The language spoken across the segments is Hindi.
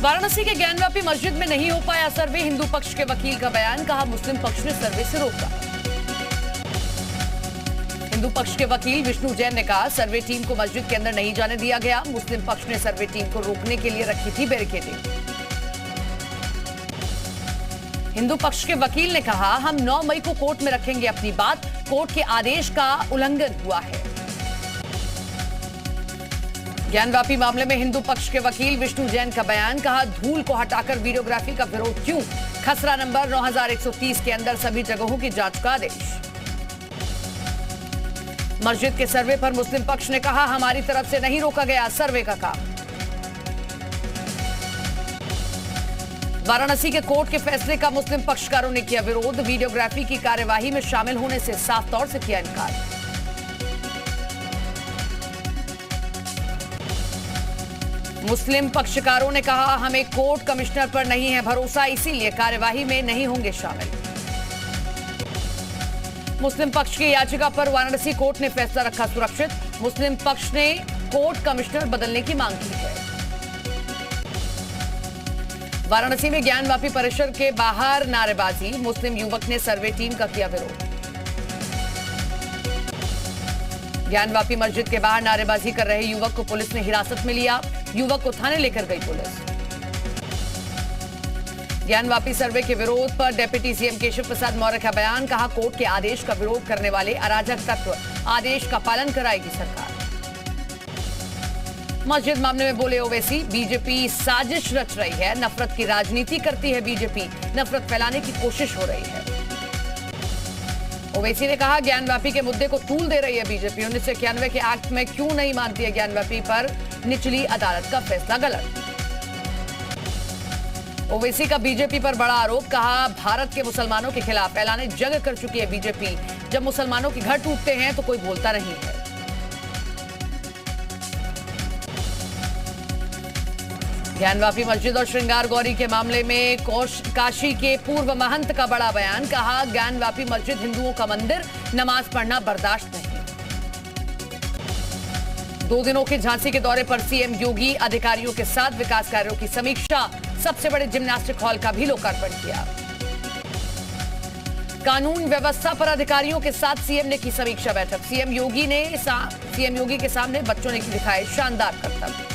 वाराणसी के ज्ञानवापी मस्जिद में नहीं हो पाया सर्वे, हिंदू पक्ष के वकील का बयान, कहा मुस्लिम पक्ष ने सर्वे से रोका। हिंदू पक्ष के वकील विष्णु जैन ने कहा सर्वे टीम को मस्जिद के अंदर नहीं जाने दिया गया, मुस्लिम पक्ष ने सर्वे टीम को रोकने के लिए रखी थी बैरिकेडिंग। हिंदू पक्ष के वकील ने कहा हम 9 मई को कोर्ट में रखेंगे अपनी बात, कोर्ट के आदेश का उल्लंघन हुआ है। ज्ञानवापी मामले में हिंदू पक्ष के वकील विष्णु जैन का बयान, कहा धूल को हटाकर वीडियोग्राफी का विरोध क्यों, खसरा नंबर 9130 के अंदर सभी जगहों की जांच का आदेश। मस्जिद के सर्वे पर मुस्लिम पक्ष ने कहा हमारी तरफ से नहीं रोका गया सर्वे का काम। वाराणसी के कोर्ट के फैसले का मुस्लिम पक्षकारों ने किया विरोध, वीडियोग्राफी की कार्यवाही में शामिल होने से साफ तौर से किया इनकार। मुस्लिम पक्षकारों ने कहा हमें कोर्ट कमिश्नर पर नहीं है भरोसा, इसीलिए कार्यवाही में नहीं होंगे शामिल। मुस्लिम पक्ष की याचिका पर वाराणसी कोर्ट ने फैसला रखा सुरक्षित, मुस्लिम पक्ष ने कोर्ट कमिश्नर बदलने की मांग की है। वाराणसी में ज्ञानवापी परिसर के बाहर नारेबाजी, मुस्लिम युवक ने सर्वे टीम का किया विरोध। ज्ञानवापी मस्जिद के बाहर नारेबाजी कर रहे युवक को पुलिस ने हिरासत में लिया, युवक को थाने लेकर गई पुलिस। ज्ञानवापी सर्वे के विरोध पर डिप्टी सीएम केशव प्रसाद मौर्य का बयान, कहा कोर्ट के आदेश का विरोध करने वाले अराजक तत्व, आदेश का पालन कराएगी सरकार। मस्जिद मामले में बोले ओवैसी, बीजेपी साजिश रच रही है, नफरत की राजनीति करती है बीजेपी, नफरत फैलाने की कोशिश हो रही है। ओवैसी ने कहा ज्ञानवापी के मुद्दे को तूल दे रही है बीजेपी, 1991 के एक्ट में क्यों नहीं मानती है ज्ञानवापी पर निचली अदालत का फैसला गलत। ओवैसी का बीजेपी पर बड़ा आरोप, कहा भारत के मुसलमानों के खिलाफ ऐलान जंग कर चुकी है बीजेपी, जब मुसलमानों के घर टूटते हैं तो कोई बोलता नहीं है। ज्ञानवापी मस्जिद और श्रृंगार गौरी के मामले में काशी के पूर्व महंत का बड़ा बयान, कहा ज्ञानवापी मस्जिद हिंदुओं का मंदिर, नमाज पढ़ना बर्दाश्त नहीं। 2 दिनों के झांसी के दौरे पर सीएम योगी अधिकारियों के साथ विकास कार्यों की समीक्षा, सबसे बड़े जिम्नास्टिक हॉल का भी लोकार्पण किया। कानून व्यवस्था पर अधिकारियों के साथ सीएम ने की समीक्षा बैठक, सीएम योगी के सामने बच्चों ने दिखाए शानदार करतब।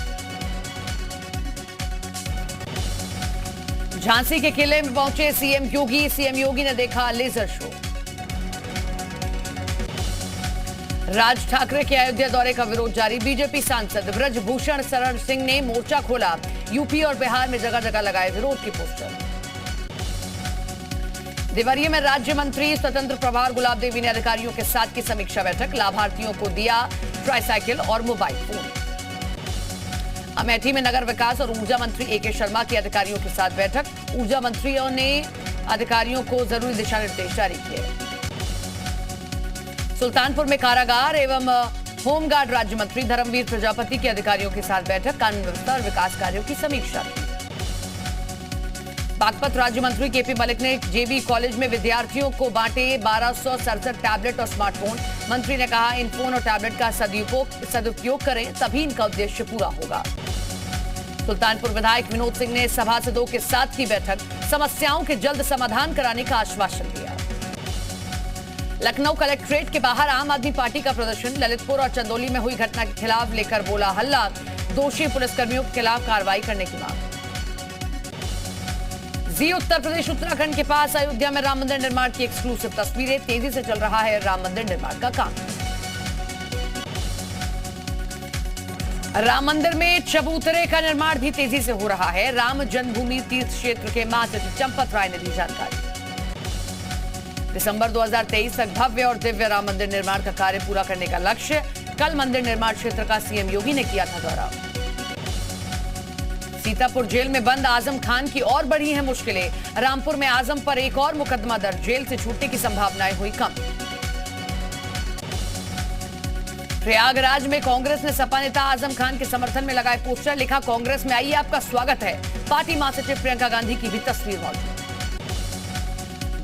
झांसी के किले में पहुंचे सीएम योगी ने देखा लेजर शो। राज ठाकरे के अयोध्या दौरे का विरोध जारी, बीजेपी सांसद ब्रजभूषण शरण सिंह ने मोर्चा खोला, यूपी और बिहार में जगह जगह लगाए विरोध की पोस्टर। देवरिया में राज्य मंत्री स्वतंत्र प्रभार गुलाब देवी ने अधिकारियों के साथ की समीक्षा बैठक, लाभार्थियों को दिया ट्राईसाइकिल और मोबाइल फोन। अमेठी में नगर विकास और ऊर्जा मंत्री एके शर्मा की अधिकारियों के साथ बैठक, ऊर्जा मंत्रियों ने अधिकारियों को जरूरी दिशा निर्देश जारी किए। सुल्तानपुर में कारागार एवं होमगार्ड राज्य मंत्री धर्मवीर प्रजापति के अधिकारियों के साथ बैठक, कानून व्यवस्था और विकास कार्यों की समीक्षा की। बागपत राज्य मंत्री केपी मलिक ने जेबी कॉलेज में विद्यार्थियों को बांटे 1267 टैबलेट और स्मार्टफोन, मंत्री ने कहा इन फोन और टैबलेट का सदुपयोग करें तभी इनका उद्देश्य पूरा होगा। सुल्तानपुर विधायक विनोद सिंह ने सभासदों के साथ की बैठक, समस्याओं के जल्द समाधान कराने का आश्वासन दिया। लखनऊ कलेक्ट्रेट के बाहर आम आदमी पार्टी का प्रदर्शन, ललितपुर और चंदौली में हुई घटना के खिलाफ लेकर बोला हल्ला, दोषी पुलिसकर्मियों के खिलाफ कार्रवाई करने की मांग। जी उत्तर प्रदेश उत्तराखंड के पास अयोध्या में राम मंदिर निर्माण की एक्सक्लूसिव तस्वीरें, तेजी से चल रहा है राम मंदिर निर्माण का काम। राम मंदिर में चबूतरे का निर्माण भी तेजी से हो रहा है, राम जन्मभूमि तीर्थ क्षेत्र के महासचिव चंपत राय ने दी जानकारी। दिसंबर 2023 तक भव्य और दिव्य राम मंदिर निर्माण का कार्य पूरा करने का लक्ष्य, कल मंदिर निर्माण क्षेत्र का सीएम योगी ने किया था दौरा। सीतापुर जेल में बंद आजम खान की और बढ़ी हैं मुश्किलें, रामपुर में आजम पर एक और मुकदमा दर्ज, जेल से छूटने की संभावनाएं हुई कम। प्रयागराज में कांग्रेस ने सपा नेता आजम खान के समर्थन में लगाए पोस्टर, लिखा कांग्रेस में आइए आपका स्वागत है, पार्टी महासचिव प्रियंका गांधी की भी तस्वीर मौजूद।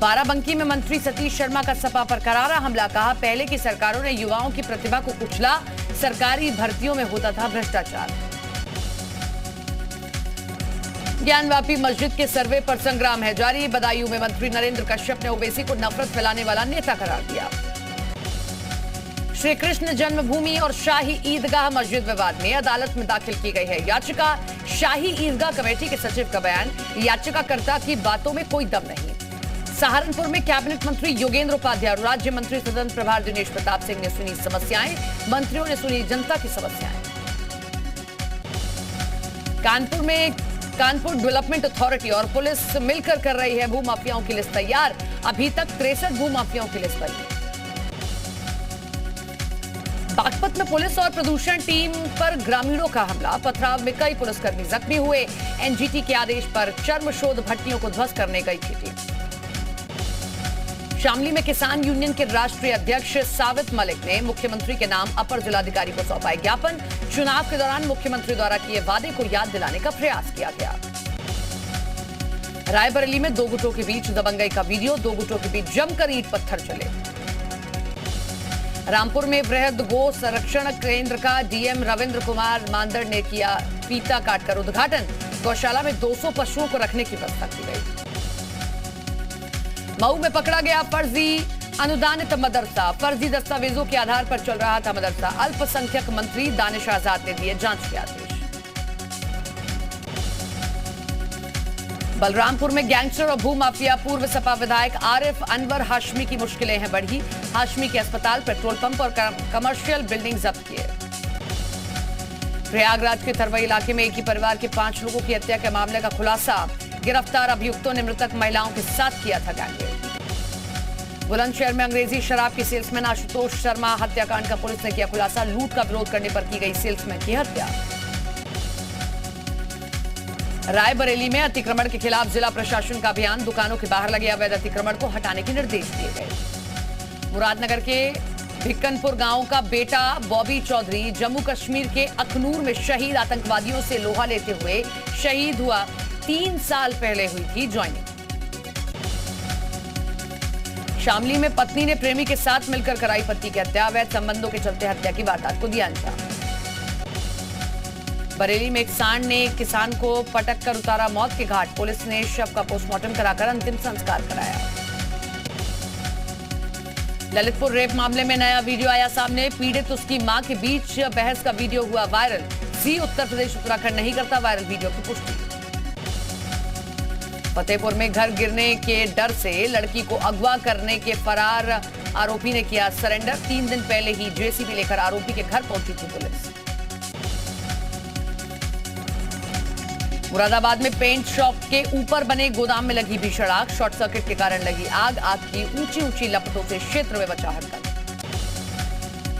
बाराबंकी में मंत्री सतीश शर्मा का सपा पर करारा हमला, कहा पहले की सरकारों ने युवाओं की प्रतिभा को कुचला, सरकारी भर्तियों में होता था भ्रष्टाचार। ज्ञानवापी मस्जिद के सर्वे पर संग्राम है जारी। बदायूं में मंत्री नरेंद्र कश्यप ने ओवैसी को नफरत फैलाने वाला नेता करार दिया। श्री कृष्ण जन्मभूमि और शाही ईदगाह मस्जिद विवाद में अदालत में दाखिल की गई है याचिका। शाही ईदगाह कमेटी के सचिव का बयान, याचिकाकर्ता की बातों में कोई दम नहीं। सहारनपुर में कैबिनेट मंत्री योगेंद्र उपाध्याय और राज्य मंत्री सदन प्रभार दिनेश प्रताप सिंह ने सुनी समस्याएं। मंत्रियों ने सुनी जनता की समस्याएं। कानपुर डेवलपमेंट अथॉरिटी और पुलिस मिलकर कर रही है भूमाफियाओं की लिस्ट तैयार। अभी तक 63 भूमाफियाओं की लिस्ट बनी। बागपत में पुलिस और प्रदूषण टीम पर ग्रामीणों का हमला। पथराव में कई पुलिसकर्मी जख्मी हुए। एनजीटी के आदेश पर चर्मशोध भट्टियों को ध्वस्त करने गई थी टीम। शामली में किसान यूनियन के राष्ट्रीय अध्यक्ष सावित मलिक ने मुख्यमंत्री के नाम अपर जिलाधिकारी को सौंपा ज्ञापन। चुनाव के दौरान मुख्यमंत्री द्वारा किए वादे को याद दिलाने का प्रयास किया गया। रायबरेली में दो गुटों के बीच दबंगई का वीडियो। दो गुटों के बीच जमकर ईंट पत्थर चले। रामपुर में वृहद गो संरक्षण केंद्र का डीएम रविंद्र कुमार मांदड़ ने किया फीता काटकर उद्घाटन। गौशाला में 200 पशुओं को रखने की व्यवस्था की गई। मऊ में पकड़ा गया फर्जी अनुदानित मदरसा। फर्जी दस्तावेजों के आधार पर चल रहा था मदरसा। अल्पसंख्यक मंत्री दानिश आजाद ने दिए जांच के आदेश। बलरामपुर में गैंगस्टर और भूमाफिया पूर्व सपा विधायक आरिफ अनवर हाशमी की मुश्किलें हैं बढ़ी। हाशमी के अस्पताल, पेट्रोल पंप और कमर्शियल बिल्डिंग जब्त किए। प्रयागराज के थरवई इलाके में एक ही परिवार के 5 लोगों की हत्या के मामले का खुलासा। गिरफ्तार अभियुक्तों ने मृतक महिलाओं के साथ किया था गैंगरेप। बुलंदशहर में अंग्रेजी शराब के सेल्समैन आशुतोष शर्मा हत्याकांड का पुलिस ने किया खुलासा। लूट का विरोध करने पर की गई सेल्समैन की हत्या। रायबरेली में अतिक्रमण के खिलाफ जिला प्रशासन का अभियान। दुकानों के बाहर लगे अवैध अतिक्रमण को हटाने के निर्देश दिए गए। मुरादनगर के भिक्कनपुर गांव का बेटा बॉबी चौधरी जम्मू कश्मीर के अखनूर में शहीद आतंकवादियों से लोहा लेते हुए शहीद हुआ। 3 साल पहले हुई थी ज्वाइनिंग। शामली में पत्नी ने प्रेमी के साथ मिलकर कराई पति की हत्या। अवैध संबंधों के चलते हत्या की वारदात को दिया अंजाम। बरेली में एक सांड ने किसान को पटक कर उतारा मौत के घाट। पुलिस ने शव का पोस्टमार्टम कराकर अंतिम संस्कार कराया। ललितपुर रेप मामले में नया वीडियो आया सामने। पीड़ित उसकी मां के बीच बहस का वीडियो हुआ वायरल। सी उत्तर प्रदेश उत्तराखंड नहीं करता वायरल वीडियो की पुष्टि। फतेहपुर में घर गिरने के डर से लड़की को अगवा करने के फरार आरोपी ने किया सरेंडर। 3 दिन पहले ही जेसीबी लेकर आरोपी के घर पहुंची थी पुलिस। मुरादाबाद में पेंट शॉप के ऊपर बने गोदाम में लगी भीषण आग। शॉर्ट सर्किट के कारण लगी आग। आग की ऊंची ऊंची लपटों से क्षेत्र में मचा हड़कंप।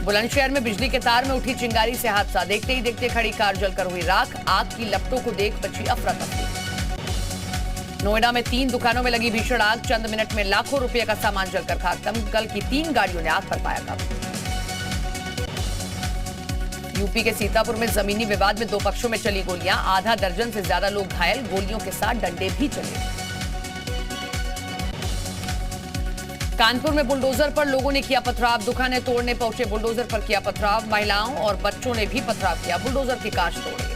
बुलंदशहर में बिजली के तार में उठी चिंगारी से हादसा। देखते ही देखते खड़ी कार जलकर हुई राख। आग की लपटों को देख मची अफरा तफरी। नोएडा में 3 दुकानों में लगी भीषण आग। चंद मिनट में लाखों रुपए का सामान जलकर खाक। दमकल की 3 गाड़ियों ने आग पर पाया काबू। यूपी के सीतापुर में जमीनी विवाद में 2 पक्षों में चली गोलियां। आधा दर्जन से ज्यादा लोग घायल। गोलियों के साथ डंडे भी चले। कानपुर में बुलडोजर पर लोगों ने किया पथराव। दुकानें तोड़ने पहुंचे बुलडोजर पर किया पथराव। महिलाओं और बच्चों ने भी पथराव किया। बुलडोजर की कांच तोड़े।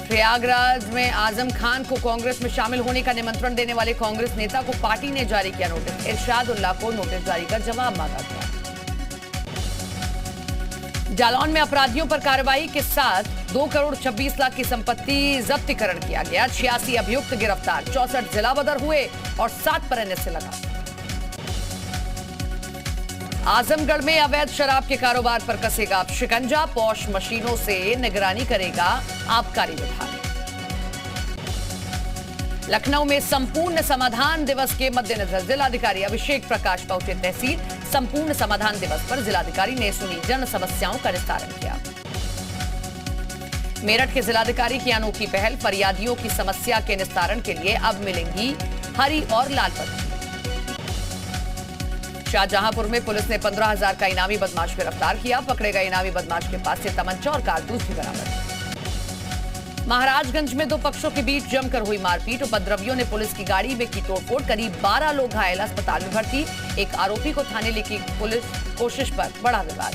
प्रयागराज में आजम खान को कांग्रेस में शामिल होने का निमंत्रण देने वाले कांग्रेस नेता को पार्टी ने जारी किया नोटिस। इरशाद उल्लाह को नोटिस जारी कर जवाब मांगा गया। जालौन में अपराधियों पर कार्रवाई के साथ 2 करोड़ 26 लाख की संपत्ति जब्तीकरण किया गया। 86 अभियुक्त गिरफ्तार। 64 जिला बदर हुए और 7 पर एनएसए लगा। आजमगढ़ में अवैध शराब के कारोबार पर कसेगा शिकंजा। पॉश मशीनों से निगरानी करेगा आबकारी विभाग। लखनऊ में संपूर्ण समाधान दिवस के मद्देनजर जिलाधिकारी अभिषेक प्रकाश पहुंचे तहसील। संपूर्ण समाधान दिवस पर जिलाधिकारी ने सुनी जन समस्याओं का निस्तारण किया। मेरठ के जिलाधिकारी की अनोखी पहल। फरियादियों की समस्या के निस्तारण के लिए अब मिलेंगी हरी और लाल पट्टी। शाहजहांपुर में पुलिस ने 15,000 का इनामी बदमाश गिरफ्तार किया। पकड़े गए इनामी बदमाश के पास से तमंचा और कारतूस भी बरामद। महाराजगंज में 2 पक्षों के बीच जमकर हुई मारपीट। उपद्रवियों ने पुलिस की गाड़ी में की तोड़फोड़। करीब 12 लोग घायल। अस्पताल में भर्ती। एक आरोपी को थाने लेके पुलिस कोशिश पर बड़ा विवाद।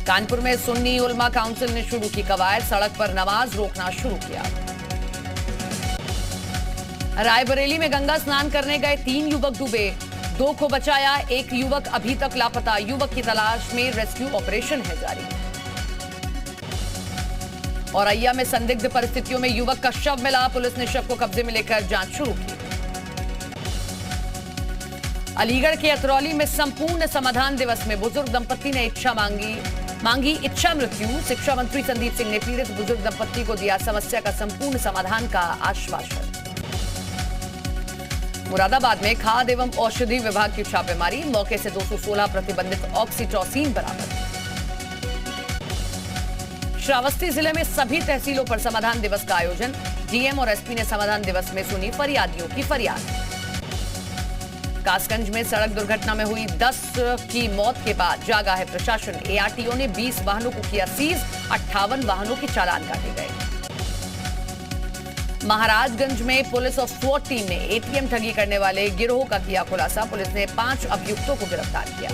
कानपुर में सुन्नी उलमा काउंसिल ने शुरू की कवायद, सड़क पर नमाज रोकना शुरू किया। रायबरेली में गंगा स्नान करने गए 3 युवक डूबे, 2 को बचाया, 1 युवक अभी तक लापता। युवक की तलाश में रेस्क्यू ऑपरेशन है जारी। औरैया में संदिग्ध परिस्थितियों में युवक का शव मिला, पुलिस ने शव को कब्जे में लेकर जांच शुरू की। अलीगढ़ के अतरौली में संपूर्ण समाधान दिवस में बुजुर्ग दंपति ने मांगी इच्छा मृत्यु। शिक्षा मंत्री संदीप सिंह ने पीड़ित बुजुर्ग दंपति को दिया समस्या का संपूर्ण समाधान का आश्वासन। मुरादाबाद में खाद्य एवं औषधि विभाग की छापेमारी, मौके से 216 प्रतिबंधित ऑक्सीटोसिन बरामद। श्रावस्ती जिले में सभी तहसीलों पर समाधान दिवस का आयोजन, डीएम और एसपी ने समाधान दिवस में सुनी फरियादियों की फरियाद। कासगंज में सड़क दुर्घटना में हुई 10 की मौत के बाद जागा है प्रशासन। एआरटीओ ने 20 वाहनों को किया सीज, 58 वाहनों के चालान काटे गए। महाराजगंज में पुलिस और स्वॉट टीम ने एटीएम ठगी करने वाले गिरोह का किया खुलासा, पुलिस ने 5 अभियुक्तों को गिरफ्तार किया।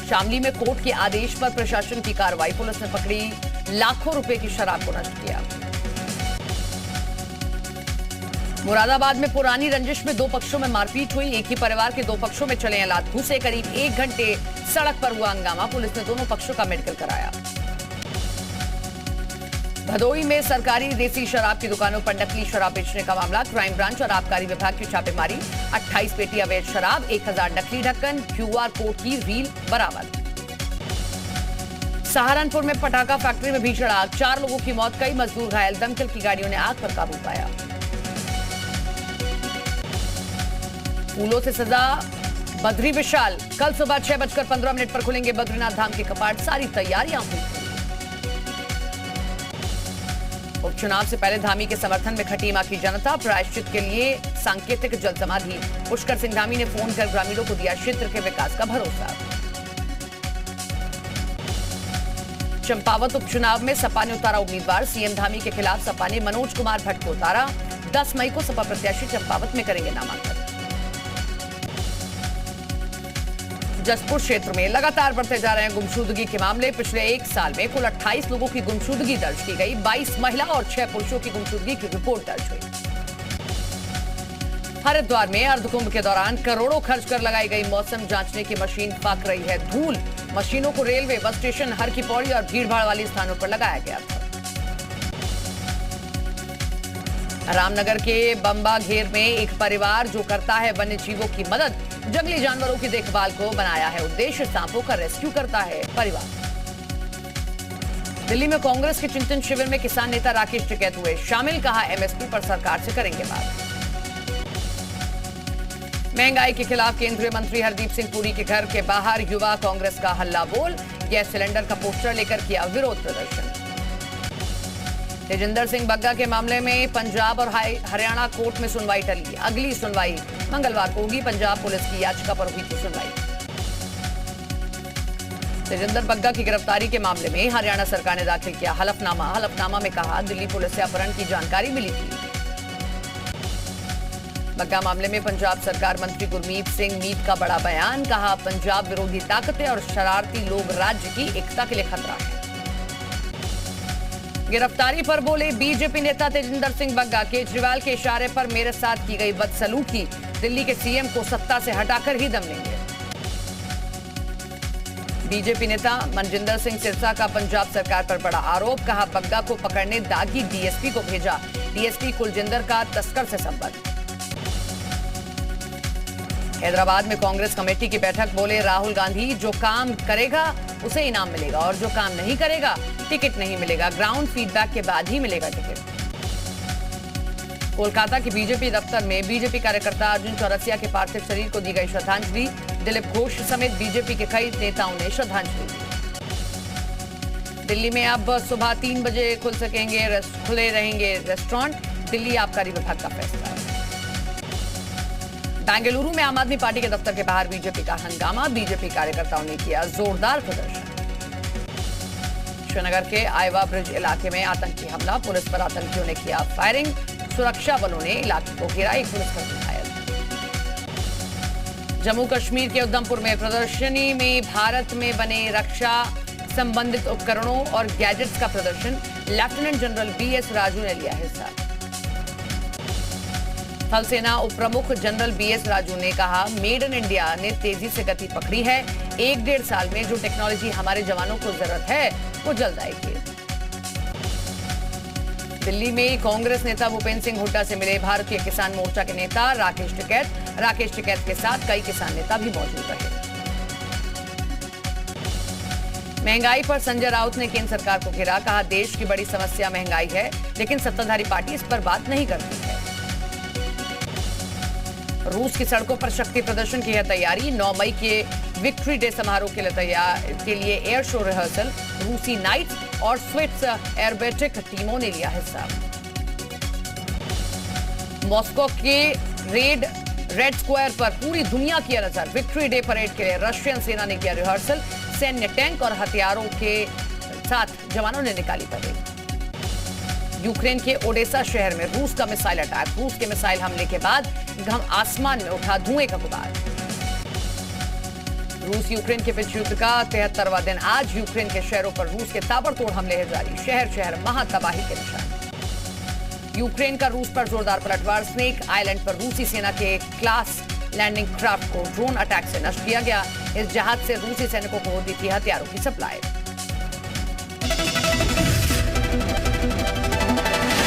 शामली में कोर्ट के आदेश पर प्रशासन की कार्रवाई, पुलिस ने पकड़ी लाखों रुपए की शराब को नष्ट किया। मुरादाबाद में पुरानी रंजिश में 2 पक्षों में मारपीट हुई, एक ही परिवार के 2 पक्षों में चले लात घूसे, करीब 1 घंटे सड़क पर हुआ हंगामा, पुलिस ने दोनों पक्षों का मेडिकल कराया। भदोही में सरकारी देसी शराब की दुकानों पर नकली शराब बेचने का मामला, क्राइम ब्रांच और आबकारी विभाग की छापेमारी, 28 पेटी अवैध शराब, 1000 नकली ढक्कन, क्यूआर कोड की रील बरामद। सहारनपुर में पटाखा फैक्ट्री में भीषण आग, 4 लोगों की मौत, कई मजदूर घायल, दमकल की गाड़ियों ने आग पर काबू पाया। फूलों से सजा बद्री विशाल, कल सुबह 6:15 पर खुलेंगे बद्रीनाथ धाम के कपाट, सारी तैयारियां हुई। उपचुनाव से पहले धामी के समर्थन में खटीमा की जनता, प्रायश्चित के लिए सांकेतिक जल समाधि, पुष्कर सिंह धामी ने फोन कर ग्रामीणों को दिया क्षेत्र के विकास का भरोसा। चंपावत उपचुनाव में सपा ने उतारा उम्मीदवार, सीएम धामी के खिलाफ सपा ने मनोज कुमार भट्ट को उतारा, 10 मई को सपा प्रत्याशी चंपावत में करेंगे नामांकन। जसपुर क्षेत्र में लगातार बढ़ते जा रहे हैं गुमशुदगी के मामले, पिछले 1 साल में कुल 28 लोगों की गुमशुदगी दर्ज की गई, 22 महिला और 6 पुरुषों की गुमशुदगी की रिपोर्ट दर्ज हुई। हरिद्वार में अर्धकुंभ के दौरान करोड़ों खर्च कर लगाई गई मौसम जांचने की मशीन फाक रही है धूल, मशीनों को रेलवे, बस स्टेशन, हर की पौड़ी और भीड़भाड़ वाली स्थानों पर लगाया गया था। रामनगर के बंबा घेर में एक परिवार जो करता है वन्य जीवों की मदद, जंगली जानवरों की देखभाल को बनाया है उद्देश्य, सांपों का रेस्क्यू करता है परिवार। दिल्ली में कांग्रेस के चिंतन शिविर में किसान नेता राकेश टिकैत हुए शामिल, कहा एमएसपी पर सरकार से करेंगे बात। महंगाई के खिलाफ केंद्रीय मंत्री हरदीप सिंह पुरी के घर के बाहर युवा कांग्रेस का हल्ला बोल, गैस सिलेंडर का पोस्टर लेकर किया विरोध प्रदर्शन। तेजिंदर सिंह बग्गा के मामले में पंजाब और हरियाणा कोर्ट में सुनवाई टली, अगली सुनवाई मंगलवार को होगी, पंजाब पुलिस की याचिका पर हुई थी सुनवाई। तेजिंदर बग्गा की गिरफ्तारी के मामले में हरियाणा सरकार ने दाखिल किया हलफनामा में कहा दिल्ली पुलिस से अपहरण की जानकारी मिली थी। बग्गा मामले में पंजाब सरकार मंत्री गुरमीत सिंह मीत का बड़ा बयान, कहा पंजाब विरोधी ताकतें और शरारती लोग राज्य की एकता के लिए खतरा है। गिरफ्तारी पर बोले बीजेपी नेता तेजिंदर सिंह बग्गा, केजरीवाल के इशारे पर मेरे साथ की गई बदसलूकी, दिल्ली के सीएम को सत्ता से हटाकर ही दम लेंगे। बीजेपी नेता मनजिंदर सिंह सिरसा का पंजाब सरकार पर बड़ा आरोप, कहा बग्गा को पकड़ने दागी डीएसपी को भेजा, डीएसपी कुलजिंदर का तस्कर से संपर्क। हैदराबाद में कांग्रेस कमेटी की बैठक, बोले राहुल गांधी जो काम करेगा उसे इनाम मिलेगा और जो काम नहीं करेगा टिकट नहीं मिलेगा, ग्राउंड फीडबैक के बाद ही मिलेगा टिकट। कोलकाता के बीजेपी दफ्तर में बीजेपी कार्यकर्ता अर्जुन चौरसिया के पार्थिव शरीर को दी गई श्रद्धांजलि, दिलीप घोष समेत बीजेपी के कई नेताओं ने श्रद्धांजलि दी। दिल्ली में अब सुबह 3 बजे खुले रहेंगे रेस्टोरेंट, दिल्ली आबकारी विभाग का फैसला। बेंगलुरु में आम आदमी पार्टी के दफ्तर के बाहर बीजेपी का हंगामा, बीजेपी कार्यकर्ताओं ने किया जोरदार प्रदर्शन। श्रीनगर के आयवा ब्रिज इलाके में आतंकी हमला, पुलिस पर आतंकियों ने किया फायरिंग, सुरक्षा बलों ने इलाके को घेरा, एक पुलिसकर्मी घायल। जम्मू कश्मीर के उधमपुर में प्रदर्शनी में भारत में बने रक्षा संबंधित उपकरणों और गैजेट्स का प्रदर्शन। लेफ्टिनेंट जनरल BS राजू ने लिया हिस्सा। थल सेना उप प्रमुख जनरल BS राजू ने कहा, मेड इन इंडिया ने तेजी से गति पकड़ी है। 1-1.5 साल में जो टेक्नोलॉजी हमारे जवानों को जरूरत है वो जल्द आएगी। दिल्ली में कांग्रेस नेता भूपेंद्र सिंह हुड्डा से मिले भारतीय किसान मोर्चा के नेता राकेश टिकैत के साथ कई किसान नेता भी मौजूद रहे। महंगाई पर संजय राउत ने केंद्र सरकार को घेरा, कहा देश की बड़ी समस्या महंगाई है, लेकिन सत्ताधारी पार्टी इस पर बात नहीं करती है। रूस की सड़कों पर शक्ति प्रदर्शन की है तैयारी। 9 मई के विक्ट्री डे समारोह के लिए एयर शो रिहर्सल। रूसी नाइट्स और स्विस एयरबैटिक टीमों ने लिया हिस्सा। मॉस्को के रेड स्क्वायर पर पूरी दुनिया की नजर। विक्ट्री डे परेड के लिए रशियन सेना ने किया रिहर्सल। सैन्य टैंक और हथियारों के साथ जवानों ने निकाली परेड। यूक्रेन के ओडेसा शहर में रूस का मिसाइल अटैक। रूस के मिसाइल हमले के बाद आसमान में उठा धुएं का गुबार। रूस यूक्रेन के बीच युद्ध का 73वां दिन आज। यूक्रेन के शहरों पर रूस के ताबड़तोड़ हमले हैं जारी। शहर शहर महातबाही के निशान। यूक्रेन का रूस पर जोरदार पलटवार। स्नेक आइलैंड पर रूसी सेना के क्लास लैंडिंग क्राफ्ट को ड्रोन अटैक से नष्ट किया गया। इस जहाज से रूसी सैनिकों को होती थी हथियारों की सप्लाई।